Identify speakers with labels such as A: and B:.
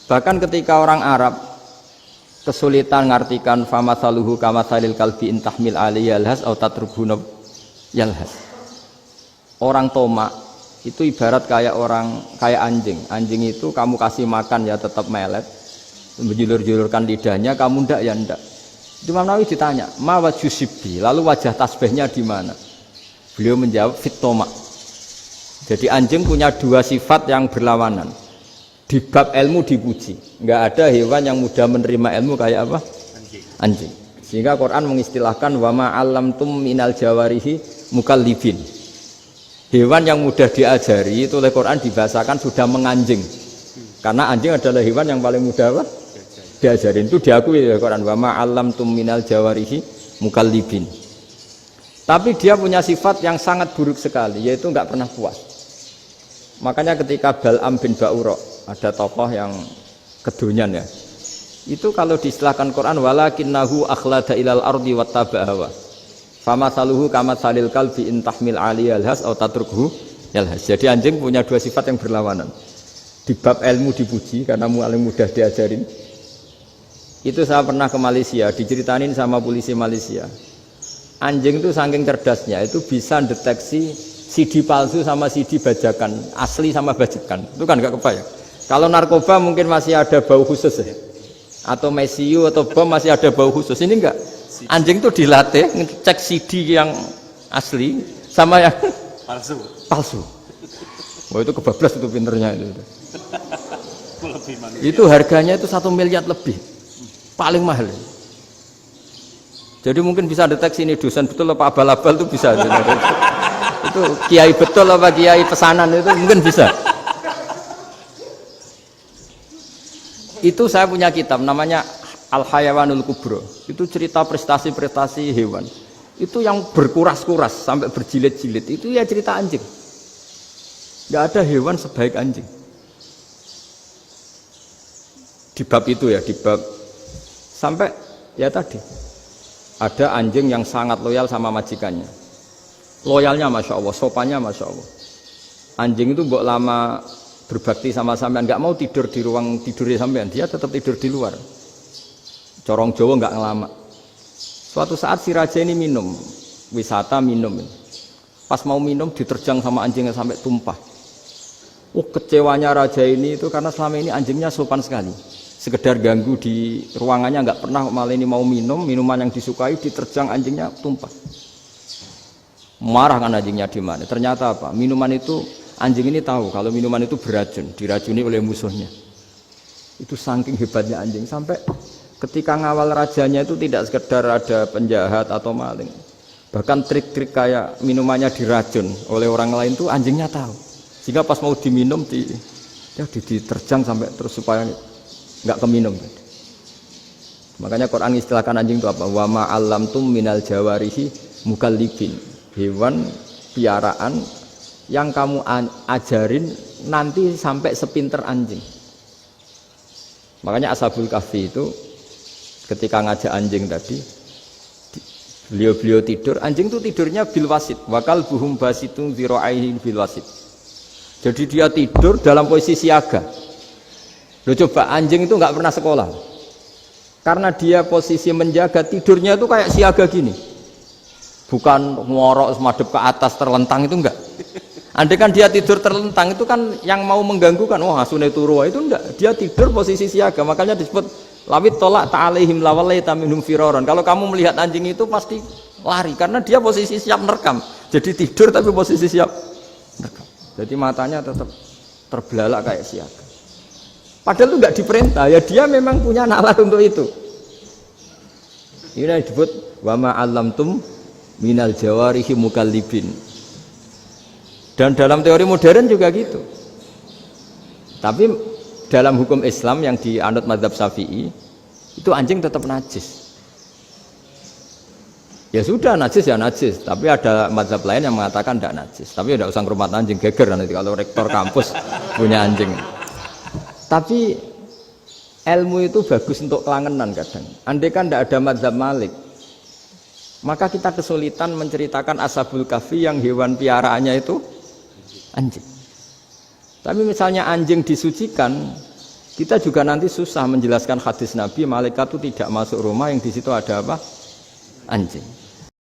A: Bahkan ketika orang Arab kesulitan ngartikan famathaluhu kamathalil kalbi in tahmil alaihi yalhas aw tatrukhu yalhas. Orang tomak itu ibarat kayak anjing. Anjing itu kamu kasih makan ya tetap melet, menjulur-julurkan lidahnya, kamu ndak ya ndak. Imam Nawawi ditanya, "Ma wajhu sibbi?" Lalu wajah tasbihnya di mana? Beliau menjawab, "Fit tomak." Jadi anjing punya dua sifat yang berlawanan. Di bab ilmu dipuji. Enggak ada hewan yang mudah menerima ilmu kayak apa? Anjing. Sehingga Quran mengistilahkan wa ma 'allamtum minal jawarihi mukallibin. Hewan yang mudah diajari itu oleh Quran dibahasakan sudah menganjing. Karena anjing adalah hewan yang paling mudah apa? Diajarin. Itu diakui oleh Quran wa ma 'allamtum minal jawarihi mukallibin. Tapi dia punya sifat yang sangat buruk sekali, yaitu enggak pernah puas. Makanya ketika Bal'am bin Ba'ura, ada tokoh yang kedonyan ya, itu kalau diistilahkan Quran walakinnahu akhlada ilal ardi wattaba'a hawa famathaluhu kamathalil kalbi in tahmil alaihi yalhas aw tatrukhu yalhas. Jadi anjing punya dua sifat yang berlawanan. Di bab ilmu dipuji karena paling mudah diajarin. Itu saya pernah ke Malaysia, diceritain sama polisi Malaysia. Anjing itu saking cerdasnya itu bisa deteksi CD palsu sama CD bajakan, asli sama bajakan. Itu kan nggak kebayang. Kalau narkoba mungkin masih ada bau khusus ya, atau mesiu atau bom masih ada bau khusus. Ini enggak. Anjing itu dilatih ngecek CD yang asli sama yang palsu. Wah itu kebablas itu pinternya itu. Itu harganya itu 1 miliar lebih, paling mahal. Jadi mungkin bisa deteksi ini dosen betul apa abal-abal itu bisa. Itu kiai betul apa kiai pesanan itu mungkin bisa. Itu saya punya kitab namanya Al-Hayawanul Kubro. Itu cerita prestasi-prestasi hewan. Itu yang berkuras-kuras sampai berjilid-jilid. Itu ya cerita anjing. Nggak ada hewan sebaik anjing. Di bab itu ya, di bab sampai ya tadi ada anjing yang sangat loyal sama majikannya. Loyalnya Masya Allah, sopannya Masya Allah. Anjing itu mbok lama berbakti sama sampean, nggak mau tidur di ruang tidurnya sampean, dia tetap tidur di luar. Corong Jawa nggak ngelama. Suatu saat si raja ini minum, wisata minum. Pas mau minum diterjang sama anjingnya sampai tumpah. Kecewanya raja ini itu karena selama ini anjingnya sopan sekali. Sekedar ganggu di ruangannya nggak pernah, malah ini mau minum, minuman yang disukai diterjang anjingnya tumpah. Marah kan anjingnya di mana? Ternyata apa? Minuman itu anjing ini tahu kalau minuman itu beracun, diracuni oleh musuhnya. Itu saking hebatnya anjing sampai ketika ngawal rajanya itu tidak sekedar ada penjahat atau maling. Bahkan trik-trik kayak minumannya diracun oleh orang lain itu anjingnya tahu. Sehingga pas mau diminum diterjang sampai terus supaya nggak keminum. Makanya Quran istilahkan anjing itu apa? Wa ma 'allamtum minal jawarihi mukallibin. Hewan piaraan yang kamu ajarin nanti sampai sepinter anjing. Makanya Ashabul Kahfi itu ketika ngajak anjing tadi, beliau tidur, anjing itu tidurnya bil wasit, wakal buhum basitun zira'aihi bil wasit. Jadi dia tidur dalam posisi siaga. Loh coba anjing itu nggak pernah sekolah, karena dia posisi menjaga, tidurnya itu kayak siaga gini. Bukan ngorok semadep ke atas terlentang, itu enggak. Andai kan dia tidur terlentang itu kan yang mau mengganggu kan, wah asune turu itu enggak. Dia tidur posisi siaga, makanya disebut lawit tolak ta'alaihim lawalaita minhum firaron. Kalau kamu melihat anjing itu pasti lari karena dia posisi siap merekam. Jadi tidur tapi posisi siap merekam. Jadi matanya tetap terbelalak kayak siaga. Padahal itu enggak diperintah, ya dia memang punya nalar untuk itu. Ini disebut wa ma 'allamtum minal jawarihi mukallibin. Dan dalam teori modern juga gitu. Tapi dalam hukum Islam yang dianut mazhab Syafi'i itu anjing tetap najis. Ya sudah najis ya najis, tapi ada mazhab lain yang mengatakan tidak najis. Tapi tidak usah ngurmat anjing, geger nanti kalau rektor kampus punya anjing. Tapi ilmu itu bagus untuk kelangenan kadang. Andai kan tidak ada mazhab Malik, maka kita kesulitan menceritakan Ashabul Kahfi yang hewan piaraannya itu anjing. Tapi misalnya anjing disucikan, Kita juga nanti susah menjelaskan hadis Nabi malaikat itu tidak masuk rumah yang di situ ada apa? Anjing.